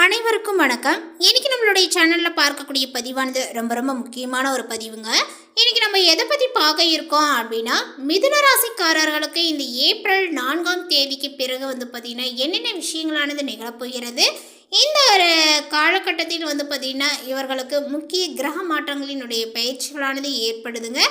அனைவருக்கும் வணக்கம். இன்னைக்கு நம்மளுடைய சேனலில் பார்க்கக்கூடிய பதிவானது ரொம்ப ரொம்ப முக்கியமான ஒரு பதிவுங்க. இன்னைக்கு நம்ம எதை பற்றி பார்க்க இருக்கோம் அப்படின்னா, மிதுன ராசிக்காரர்களுக்கு இந்த ஏப்ரல் 4ஆம் தேதிக்கு பிறகு பார்த்தீங்கன்னா என்னென்ன விஷயங்களானது நிகழப்போகிறது. இந்த ஒரு காலகட்டத்தில் பார்த்தீங்கன்னா இவர்களுக்கு முக்கிய கிரக மாற்றங்களினுடைய பயிற்சிகளானது ஏற்படுதுங்க.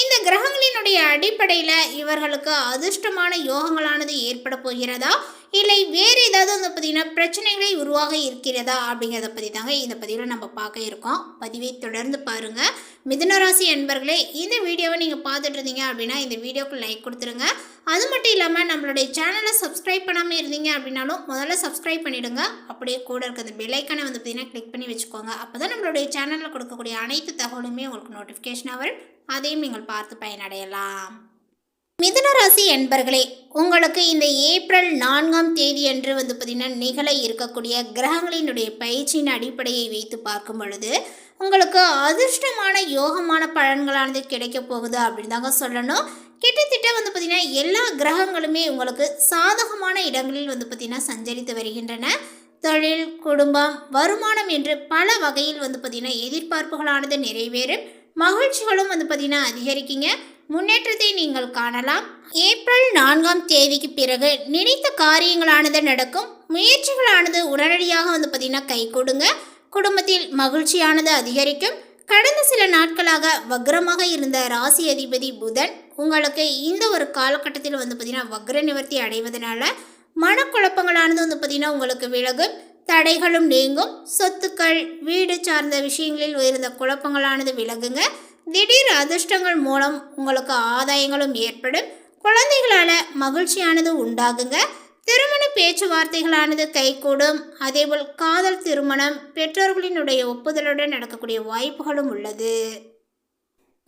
இந்த கிரகங்களினுடைய அடிப்படையில் இவர்களுக்கு அதிர்ஷ்டமான யோகங்களானது ஏற்பட போகிறதா, இல்லை வேறு ஏதாவது பார்த்தீங்கன்னா பிரச்சனைகளை உருவாக இருக்கிறதா அப்படிங்கிறத பற்றி தாங்க இந்த பதிவில் நம்ம பார்க்க இருக்கோம். பதிவை தொடர்ந்து பாருங்கள். மிதுனராசி அன்பர்களே, இந்த வீடியோவை நீங்கள் பார்த்துட்டு இருந்தீங்க அப்படின்னா இந்த வீடியோக்கு லைக் கொடுத்துருங்க. அது மட்டும் இல்லாமல் நம்மளுடைய சேனலை சப்ஸ்கிரைப் பண்ணாமல் இருந்தீங்க அப்படின்னாலும் முதல்ல சப்ஸ்கிரைப் பண்ணிவிடுங்க. அப்படியே கூட இருக்க அந்த பெல்லைக்கானை பார்த்தீங்கன்னா கிளிக் பண்ணி வச்சுக்கோங்க. அப்போ தான் நம்மளுடைய சேனலில் கொடுக்கக்கூடிய அனைத்து தகவலுமே உங்களுக்கு நோட்டிஃபிகேஷனாக வரும். அதையும் நீங்கள் பார்த்து பயனடையலாம். மிதுனராசி என்பர்களே, உங்களுக்கு இந்த ஏப்ரல் 4ஆம் தேதி அன்று பார்த்தீங்கன்னா நிகழ இருக்கக்கூடிய கிரகங்களினுடைய பயிற்சியின் அடிப்படையை வைத்து பார்க்கும் பொழுது உங்களுக்கு அதிர்ஷ்டமான யோகமான பலன்களானது கிடைக்க போகுது அப்படின்னு தாங்க சொல்லணும். கிட்டத்தட்ட பார்த்தீங்கன்னா எல்லா கிரகங்களுமே உங்களுக்கு சாதகமான இடங்களில் பார்த்தீங்கன்னா சஞ்சரித்து வருகின்றன. தொழில், குடும்பம், வருமானம் என்று பல வகையில் பார்த்தீங்கன்னா எதிர்பார்ப்புகளானது நிறைவேறும். மகிழ்ச்சிகளும் பார்த்தீங்கன்னா அதிகரிக்குங்க. முன்னேற்றத்தை நீங்கள் காணலாம். ஏப்ரல் 4ஆம் தேதிக்கு பிறகு நினைத்த காரியங்களானது நடக்கும். முயற்சிகளானது உடனடியாக பார்த்தீங்கன்னா கை கொடுங்க. குடும்பத்தில் மகிழ்ச்சியானது அதிகரிக்கும். கடந்த சில நாட்களாக வக்ரமாக இருந்த ராசி அதிபதி புதன் உங்களுக்கு இந்த ஒரு காலகட்டத்தில் பார்த்தீங்கன்னா வக்ர நிவர்த்தி அடைவதனால மனக்குழப்பங்களானது பார்த்தீங்கன்னா உங்களுக்கு விலகும். தடைகளும் நீங்கும். சொத்துக்கள், வீடு சார்ந்த விஷயங்களில் இருந்த குழப்பங்களானது விலகுங்க. திடீர் அதிர்ஷ்டங்கள் மூலம் உங்களுக்கு ஆதாயங்களும் ஏற்படும். குழந்தைகளால் மகிழ்ச்சியானது உண்டாகுங்க. திருமண பேச்சுவார்த்தைகளானது கைகூடும். அதேபோல் காதல் திருமணம் பெற்றோர்களினுடைய ஒப்புதலுடன் நடக்கக்கூடிய வாய்ப்புகளும் உள்ளது.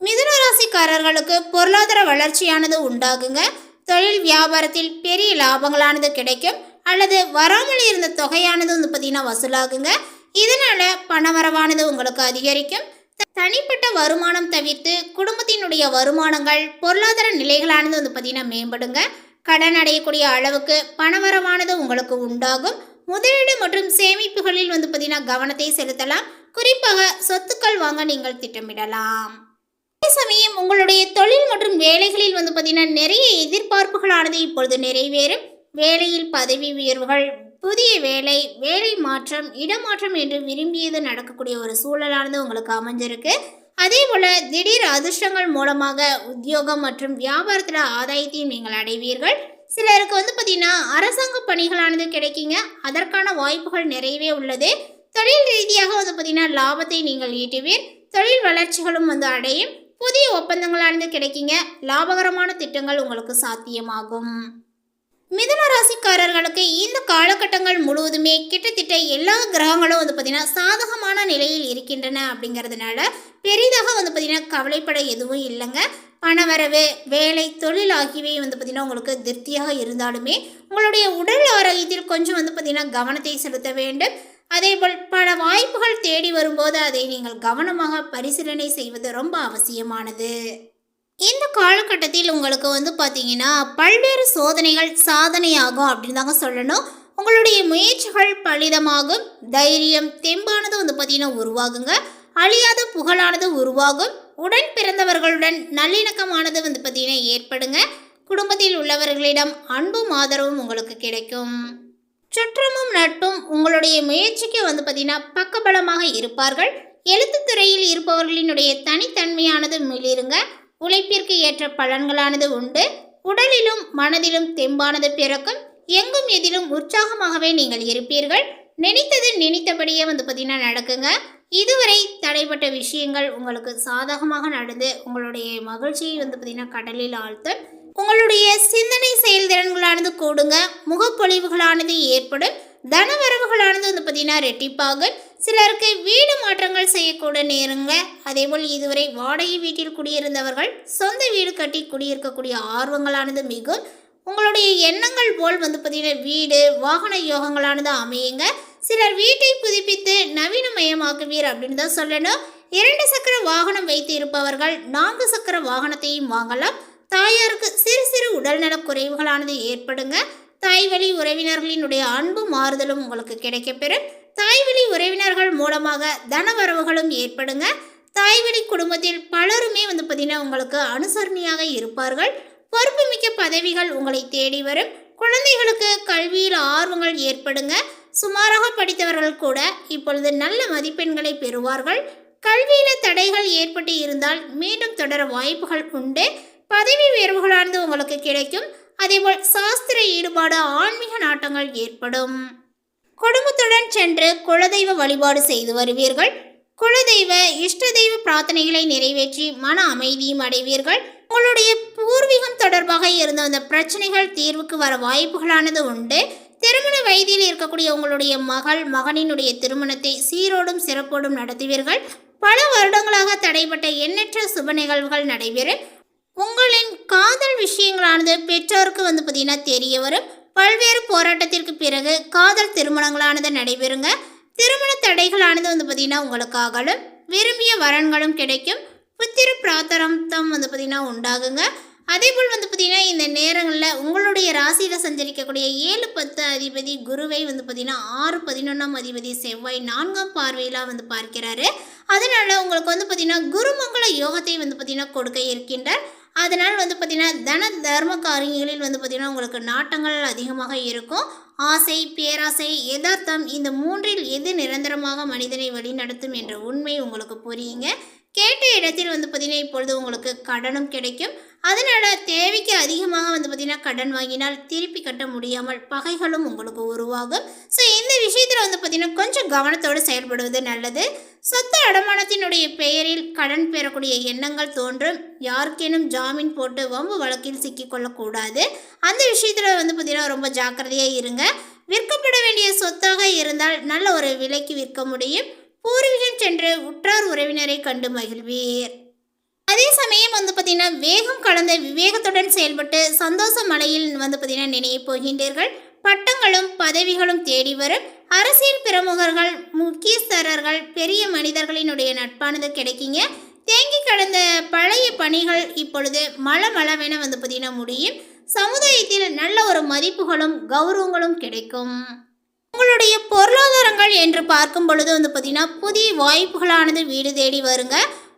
மிதுன ராசிக்காரர்களுக்கு பொருளாதார வளர்ச்சியானது உண்டாகுங்க. தொழில் வியாபாரத்தில் பெரிய லாபங்களானது கிடைக்கும். அல்லது வராமல் இருந்த தொகையானது பார்த்தீங்கன்னா வசூலாகுங்க. இதனால் பணவரவானது உங்களுக்கு அதிகரிக்கும். தனிப்பட்ட வருமானம் தவிர்த்து குடும்பத்தினுடைய வருமானங்கள், பொருளாதார நிலைகளானது பார்த்தீங்கன்னா மேம்படுங்க. கடன் அடையக்கூடிய அளவுக்கு பணவரவானது உங்களுக்கு உண்டாகும். முதலீடு மற்றும் சேமிப்புகளில் பார்த்தீங்கன்னா கவனத்தை செலுத்தலாம். குறிப்பாக சொத்துக்கள் வாங்க நீங்கள் திட்டமிடலாம். அதே சமயம் உங்களுடைய தொழில் மற்றும் வேலைகளில் பார்த்தீங்கன்னா நிறைய எதிர்பார்ப்புகளானது இப்பொழுது நிறைவேறும். வேலையில் பதவி உயர்வுகள், புதிய வேலை, வேலை மாற்றம், இடமாற்றம் என்று விரும்பியது நடக்கக்கூடிய ஒரு சூழலானது உங்களுக்கு அமைஞ்சிருக்கு. அதே போல் திடீர் அதிர்ஷ்டங்கள் மூலமாக உத்தியோகம் மற்றும் வியாபாரத்தில் ஆதாயத்தையும் நீங்கள் அடைவீர்கள். சிலருக்கு பார்த்தீங்கன்னா அரசாங்க பணிகளானது கிடைக்குங்க. அதற்கான வாய்ப்புகள் நிறையவே உள்ளது. தொழில் ரீதியாக பார்த்தீங்கன்னா லாபத்தை நீங்கள் ஈட்டுவீர். தொழில் வளர்ச்சிகளும் அடையும். புதிய ஒப்பந்தங்களானது கிடைக்குங்க. லாபகரமான திட்டங்கள் உங்களுக்கு சாத்தியமாகும். மிதுன ராசிக்காரர்களுக்கு இந்த காலகட்டங்கள் முழுவதுமே கிட்டத்தட்ட எல்லா கிரகங்களும் பார்த்தீங்கன்னா சாதகமான நிலையில் இருக்கின்றன. அப்படிங்கிறதுனால பெரிதாக பார்த்தீங்கன்னா கவலைப்பட எதுவும் இல்லைங்க. பணவரவு, வேலை, தொழில் ஆகியவை பார்த்தீங்கன்னா உங்களுக்கு திருப்தியாக இருந்தாலுமே உங்களுடைய உடல் ஆரோக்கியத்தில் கொஞ்சம் பார்த்தீங்கன்னா கவனத்தை செலுத்த வேண்டும். அதேபோல் பல வாய்ப்புகள் தேடி வரும்போது அதை நீங்கள் கவனமாக பரிசீலனை செய்வது ரொம்ப அவசியமானது. இந்த காலகட்டத்தில் உங்களுக்கு பார்த்தீங்கன்னா பல்வேறு சோதனைகள் சாதனையாகும் அப்படின்னு தாங்க சொல்லணும். உங்களுடைய முயற்சிகள் பலிதமாகும். தைரியம், தெம்பானது பார்த்தீங்கன்னா உருவாகுங்க. அழியாத புகழானது உருவாகும். உடன் பிறந்தவர்களுடன் நல்லிணக்கமானது பார்த்தீங்கன்னா ஏற்படுங்க. குடும்பத்தில் உள்ளவர்களிடம் அன்பும் ஆதரவும் உங்களுக்கு கிடைக்கும். சுற்றமும் நட்பும் உங்களுடைய முயற்சிக்கு பார்த்தீங்கன்னா பக்கபலமாக இருப்பார்கள். எழுத்துத்துறையில் இருப்பவர்களினுடைய தனித்தன்மையானது மிளிருங்க. உழைப்பிற்கு ஏற்ற பலன்களானது உண்டு. உடலிலும் மனதிலும் தெம்பானது பிறக்கும். எங்கும் எதிலும் உற்சாகமாகவே நீங்கள் இருப்பீர்கள். நினைத்தது நினைத்தபடியே பார்த்தீங்கன்னா நடக்குங்க. இதுவரை தடைப்பட்ட விஷயங்கள் உங்களுக்கு சாதகமாக நடந்து உங்களுடைய மகிழ்ச்சியை பார்த்தீங்கன்னா கடலில் ஆழ்த்தும். உங்களுடைய சிந்தனை செயல்திறன்களானது கூடுங்க. முகப்பொழிவுகளானது ஏற்படும். தனவரவுகளானது பார்த்தீங்கன்னா ரெட்டிப்பாகும். சிலருக்கு வீடு மாற்றங்கள் செய்யக்கூட நேருங்க. அதேபோல் இதுவரை வாடகை வீட்டில் குடியிருந்தவர்கள் சொந்த வீடு கட்டி குடியிருக்கக்கூடிய ஆர்வங்களானது மிகும். உங்களுடைய எண்ணங்கள் போல் பார்த்தீங்கன்னா வீடு வாகன யோகங்களானது அமையுங்க. சிலர் வீட்டை புதுப்பித்து நவீனமயமாக்குவீர் அப்படின்னு தான் சொல்லணும். 2 சக்கர வாகனம் வைத்து இருப்பவர்கள் 4 சக்கர வாகனத்தையும் வாங்கலாம். தாயாருக்கு சிறு சிறு உடல்நலக் குறைவுகளானது ஏற்படுங்க. தாய் வழி உறவினர்களினுடைய அன்பு மாறுதலும் உங்களுக்கு கிடைக்கப்பெறும். தாய்வழி உறவினர்கள் மூலமாக தனவரவுகளும் ஏற்படுங்க. தாய்வழி குடும்பத்தில் பலருமே பார்த்தீங்கன்னா உங்களுக்கு அனுசரணையாக இருப்பார்கள். பொறுப்புமிக்க பதவிகள் உங்களை தேடி வரும். குழந்தைகளுக்கு கல்வியில் ஆர்வங்கள் ஏற்படுங்க. சுமாராக படித்தவர்கள் கூட இப்பொழுது நல்ல மதிப்பெண்களை பெறுவார்கள். கல்வியில் தடைகள் ஏற்பட்டு இருந்தால் மீண்டும் தொடர வாய்ப்புகள் உண்டு. பதவி உயர்வுகளானது உங்களுக்கு கிடைக்கும். அதேபோல் சாஸ்திர ஈடுபாடு, ஆன்மீக நாட்டங்கள் ஏற்படும். குடும்பத்துடன் சென்று குலதெய்வ வழிபாடு செய்து வருவீர்கள். குலதெய்வ இஷ்ட தெய்வ பிரார்த்தனைகளை நிறைவேற்றி மன அமைதியும் அடைவீர்கள். உங்களுடைய பூர்வீகம் தொடர்பாக இருந்த அந்த பிரச்சனைகள் தீர்வுக்கு வர வாய்ப்புகளானது உண்டு. திருமண வயதில் இருக்கக்கூடிய உங்களுடைய மகனினுடைய திருமணத்தை சீரோடும் சிறப்போடும் நடத்துவீர்கள். பல வருடங்களாக தடைப்பட்ட எண்ணற்ற சுப நிகழ்வுகள் நடைபெறும். உங்களின் காதல் விஷயங்களானது பெற்றோருக்கு பார்த்தீங்கன்னா தெரிய வரும். பல்வேறு போராட்டத்திற்கு பிறகு காதல் திருமணங்களானது நடைபெறுங்க. திருமண தடைகளானது பார்த்தீங்கன்னா உங்களுக்கு அகலும். விரும்பிய வரன்களும் கிடைக்கும். புத்திர பிராத்தரம்தம் பார்த்தீங்கன்னா உண்டாகுங்க. அதேபோல் பார்த்தீங்கன்னா இந்த நேரங்களில் உங்களுடைய ராசியில் சஞ்சரிக்கக்கூடிய 7-10 அதிபதி குருவை பார்த்தீங்கன்னா 6-11 அதிபதி செவ்வாய் 4ஆம் பார்வையில் பார்க்கிறாரு. அதனால் உங்களுக்கு பார்த்தீங்கன்னா குருமங்கள யோகத்தை பார்த்தீங்கன்னா கொடுக்க இருக்கின்றார். அதனால் பார்த்தீங்கன்னா தன தர்ம காரியங்களில் பார்த்தீங்கன்னா உங்களுக்கு நாட்டங்கள் அதிகமாக இருக்கும். ஆசை, பேராசை, யதார்த்தம் இந்த மூன்றில் எது நிரந்தரமாக மனிதனை வழிநடத்தும் என்ற உண்மை உங்களுக்கு புரியுங்க. கேட்ட இடத்தில் பார்த்தீங்கன்னா இப்பொழுது உங்களுக்கு கடனும் கிடைக்கும். அதனால் தேவைக்கு அதிகமாக பார்த்தீங்கன்னா கடன் வாங்கினால் திருப்பி கட்ட முடியாமல் பகைகளும் உங்களுக்கு உருவாகும். ஸோ இந்த விஷயத்தில் பார்த்தீங்கன்னா கொஞ்சம் கவனத்தோடு செயல்படுவது நல்லது. சொத்து அடமானத்தினுடைய பெயரில் கடன் பெறக்கூடிய எண்ணங்கள் தோன்றும். யாருக்கேனும் ஜாமீன் போட்டு வம்பு வழக்கில் சிக்கிக்கொள்ளக்கூடாது. அந்த விஷயத்தில் பார்த்தீங்கன்னா ரொம்ப ஜாக்கிரதையாக இருங்க. விற்கப்பட வேண்டிய சொத்தாக இருந்தால் நல்ல ஒரு விலைக்கு விற்க முடியும். பூர்வீகம் சென்று உற்றார் உறவினரை கண்டு மகிழ்வீர். அதே சமயம் பார்த்தீங்கன்னா வேகம் கலந்த விவேகத்துடன் செயல்பட்டு சந்தோஷ மலையில் பார்த்தீங்கன்னா நினைய போகின்றீர்கள். பட்டங்களும் பதவிகளும் தேடி வரும். அரசியல் பிரமுகர்கள், முக்கியஸ்தரர்கள், பெரிய மனிதர்களினுடைய நட்பானது கிடைக்குங்க. தேங்கி கடந்த பழைய பணிகள் இப்பொழுது மளமளவென பார்த்தீங்கன்னா முடியும். சமுதாயத்தில் நல்ல ஒரு மதிப்புகளும் கௌரவங்களும் கிடைக்கும். உங்களுடைய பொருளாதாரங்கள் என்று பார்க்கும் பொழுது பார்த்தீங்கன்னா புதிய வாய்ப்புகளானது வீடு தேடி வருங்க.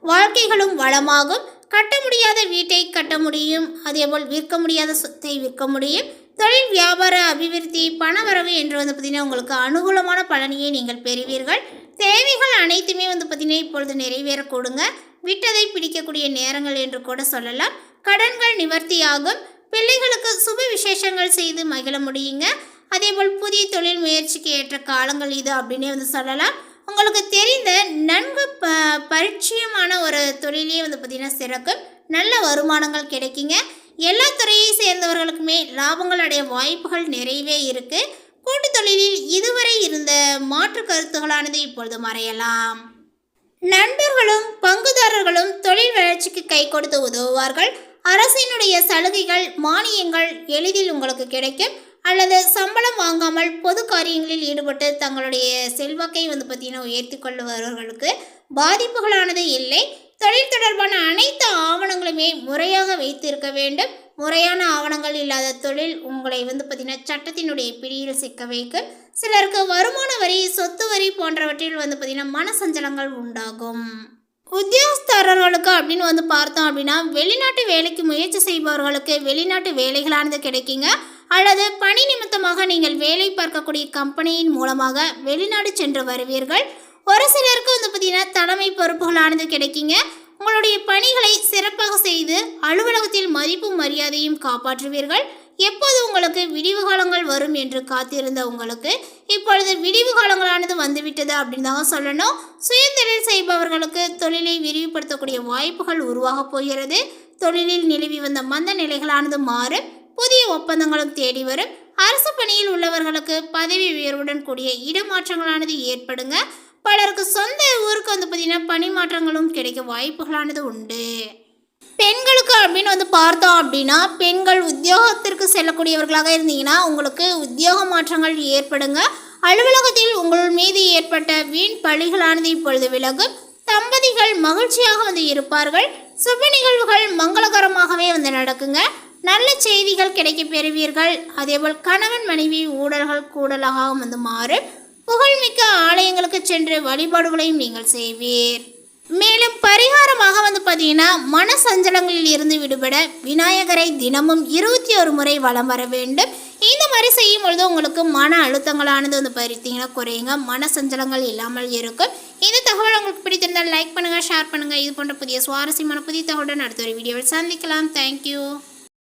வாழ்க்கைகளும் வளமாகும். கட்ட முடியாத வீட்டை கட்ட முடியும். அதேபோல் விற்க முடியாத சொத்தை விற்க முடியும். தொழில் வியாபார அபிவிருத்தி, பணவரவு என்று பார்த்தீங்கன்னா உங்களுக்கு அனுகூலமான பலனையை நீங்கள் பெறுவீர்கள். தேவைகள் அனைத்துமே பார்த்தீங்கன்னா இப்பொழுது நிறைவேறக்கூடுங்க. விட்டதை பிடிக்கக்கூடிய நேரங்கள் என்று கூட சொல்லலாம். கடன்கள் நிவர்த்தியாகும். பிள்ளைகளுக்கு சுப விசேஷங்கள் செய்து மகிழ முடியுங்க. அதேபோல் புதிய தொழில் முயற்சிக்கு ஏற்ற காலங்கள் இது அப்படின்னே சொல்லலாம். உங்களுக்கு தெரிந்த நன்கு பரிச்சயமான ஒரு தொழிலே பார்த்தீங்கன்னா சிறக்கும். நல்ல வருமானங்கள் கிடைக்குங்க. எல்லா துறையை சேர்ந்தவர்களுக்குமே லாபங்கள் அடைய வாய்ப்புகள் நிறையவே இருக்குது. கூட்டு தொழிலில் இதுவரை இருந்த மாற்று கருத்துகளானது இப்பொழுது மறையலாம். நண்பர்களும் பங்குதாரர்களும் தொழில் வளர்ச்சிக்கு கை கொடுத்து உதவுவார்கள். அரசினுடைய சலுகைகள், மானியங்கள் எளிதில் உங்களுக்கு கிடைக்கும். அல்லது சம்பளம் வாங்காமல் பொது காரியங்களில் ஈடுபட்டு தங்களுடைய செல்வாக்கை பார்த்தீங்கன்னா உயர்த்தி கொள்ளுபவர்களுக்கு பாதிப்புகளானது இல்லை. தொழில் தொடர்பான அனைத்து ஆவணங்களுமே முறையாக வைத்திருக்க வேண்டும். முறையான ஆவணங்கள் இல்லாத தொழில் உங்களை பார்த்தீங்கன்னா சட்டத்தினுடைய பிடியில் சிக்க வைக்கும். சிலருக்கு வருமான வரி, சொத்து வரி போன்றவற்றில் பார்த்தீங்கன்னா மனசஞ்சலங்கள் உண்டாகும். உத்தியோகஸ்தர்களுக்கு அப்படின்னு பார்த்தோம் அப்படின்னா வெளிநாட்டு வேலைக்கு முயற்சி செய்பவர்களுக்கு வெளிநாட்டு வேலைகளானது கிடைக்குங்க. அல்லது பணி நிமித்தமாக நீங்கள் வேலை பார்க்கக்கூடிய கம்பெனியின் மூலமாக வெளிநாடு சென்று வருவீர்கள். ஒரு சிலருக்கு பார்த்தீங்கன்னா தலைமை பொறுப்புகளானது கிடைக்குங்க. உங்களுடைய பணிகளை சிறப்பாக செய்து அலுவலகத்தில் மதிப்பும் மரியாதையும் காப்பாற்றுவீர்கள். எப்போது உங்களுக்கு விடிவு காலங்கள் வரும் என்று காத்திருந்த உங்களுக்கு இப்பொழுது விடிவு காலங்களானது வந்துவிட்டது அப்படின்னு தான் சொல்லணும். சுயதொழில் செய்பவர்களுக்கு தொழிலை விரிவுபடுத்தக்கூடிய வாய்ப்புகள் உருவாக போகிறது. தொழிலில் நிலவி வந்த மந்த நிலைகளானது மாறும். புதிய ஒப்பந்தங்களும் தேடி வரும். அரசு பணியில் உள்ளவர்களுக்கு பதவி உயர்வுடன் கூடிய இடமாற்றங்களானது ஏற்படுங்க. பலருக்கு சொந்த ஊருக்கு பார்த்தீங்கன்னா பணிமாற்றங்களும் கிடைக்க வாய்ப்புகளானது உண்டு. பெண்களுக்கு அப்படின்னு பார்த்தோம் அப்படின்னா பெண்கள் உத்தியோகத்திற்கு செல்லக்கூடியவர்களாக இருந்தீங்கன்னா உங்களுக்கு உத்தியோக மாற்றங்கள் ஏற்படுங்க. அலுவலகத்தில் உங்கள் மீது ஏற்பட்ட வீண் பழிகளானது இப்பொழுது விலகும். தம்பதிகள் மகிழ்ச்சியாக இருப்பார்கள். சுப நிகழ்வுகள் மங்களகரமாகவே நடக்குங்க. நல்ல செய்திகள் கிடைக்க பெறுவீர்கள். அதேபோல் கணவன் மனைவி ஊடல்கள் கூடலாக மாறும். புகழ்மிக்க ஆலயங்களுக்கு சென்று வழிபாடுகளையும் நீங்கள் செய்வீர். மேலும் பரிகாரமாக பார்த்தீங்கன்னா மன சஞ்சலங்களில் இருந்து விடுபட விநாயகரை தினமும் 21 முறை வலம் வர வேண்டும். இந்த மாதிரி செய்யும் பொழுது உங்களுக்கு மன அழுத்தங்களானது பார்த்தீங்கன்னா குறையுங்க, மன சஞ்சலங்கள் இல்லாமல் இருக்கும். இந்த தகவல் உங்களுக்கு பிடித்திருந்தால் லைக் பண்ணுங்கள், ஷேர் பண்ணுங்கள். இது போன்ற புதிய சுவாரஸ்யமான புதிய தகவலுடன் அடுத்த ஒரு வீடியோவில் சந்திக்கலாம். தேங்க்யூ.